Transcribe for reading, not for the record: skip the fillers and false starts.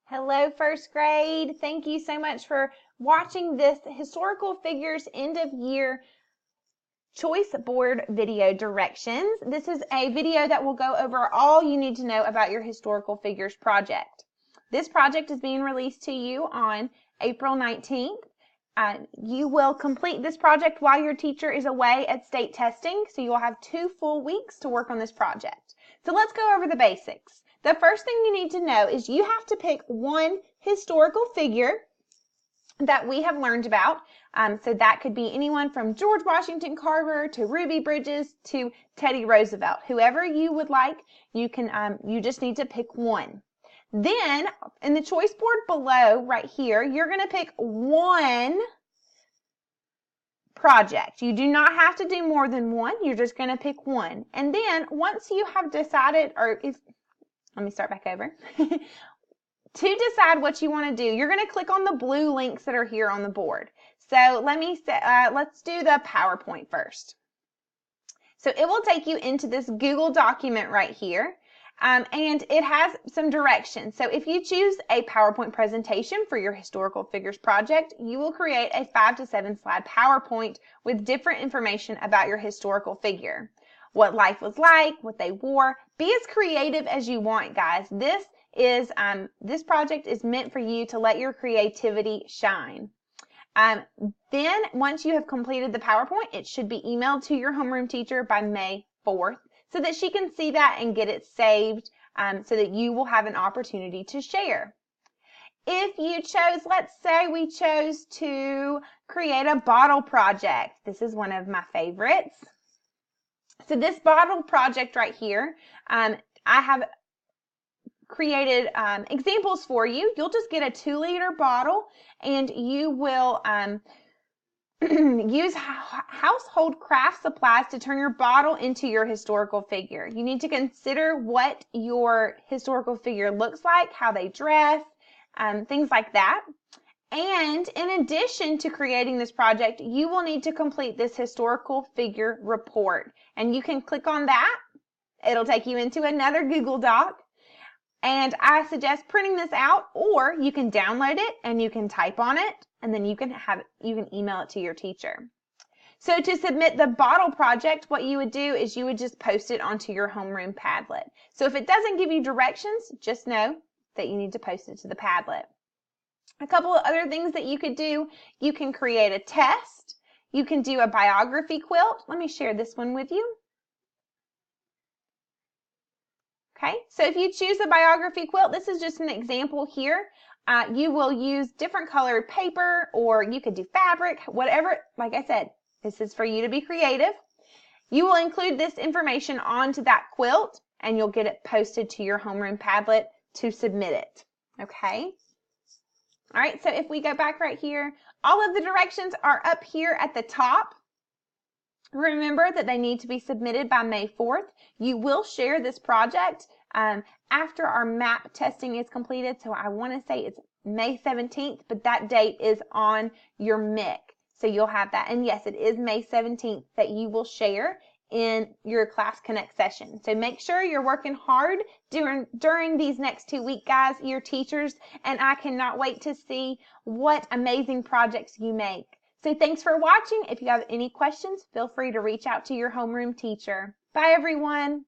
Hello, first grade. Thank you so much for watching this historical figures end of year choice board video directions. This is a video that will go over all you need to know about your historical figures project. This project is being released to you on April 19th. You will complete this project while your teacher is away at state testing, so you'll have 2 full weeks to work on this project. So let's go over the basics. The first thing you need to know is you have to pick one historical figure that we have learned about. So that could be anyone from George Washington Carver to Ruby Bridges to Teddy Roosevelt. Whoever you would like, you just need to pick one. Then in the choice board below right here, you're going to pick one project. You do not have to do more than one. You're just going to pick one. And then once you have decided, let me start back over. To decide what you want to do, you're going to click on the blue links that are here on the board. So let's do the PowerPoint first. So it will take you into this Google document right here. And it has some directions. So if you choose a PowerPoint presentation for your historical figures project, you will create a 5 to 7 slide PowerPoint with different information about your historical figure. What life was like, what they wore. Be as creative as you want, guys. This project is meant for you to let your creativity shine. Then once you have completed the PowerPoint, it should be emailed to your homeroom teacher by May 4th. So that she can see that and get it saved so that you will have an opportunity to share. If you chose, let's say we chose to create a bottle project. This is one of my favorites. So this bottle project right here, I have created examples for you. You'll just get a 2-liter bottle and you will use household craft supplies to turn your bottle into your historical figure. You need to consider what your historical figure looks like, how they dress, things like that. And in addition to creating this project, you will need to complete this historical figure report. And you can click on that. It'll take you into another Google Doc. And I suggest printing this out, or you can download it and you can type on it, and then you can email it to your teacher. So to submit the bottle project, what you would do is you would just post it onto your homeroom Padlet. So if it doesn't give you directions, just know that you need to post it to the Padlet. A couple of other things that you could do, you can create a test. You can do a biography quilt. Let me share this one with you. Okay, so if you choose a biography quilt, this is just an example here. You will use different colored paper, or you could do fabric, whatever. Like I said, this is for you to be creative. You will include this information onto that quilt, and you'll get it posted to your homeroom Padlet to submit it. Okay. All right, so if we go back right here, all of the directions are up here at the top. Remember that they need to be submitted by May 4th. You will share this project after our map testing is completed. So I want to say it's May 17th, but that date is on your MIC. So you'll have that. And yes, it is May 17th that you will share in your Class Connect session. So make sure you're working hard during these next 2 weeks, guys, your teachers, and I cannot wait to see what amazing projects you make. So thanks for watching. If you have any questions, feel free to reach out to your homeroom teacher. Bye, everyone.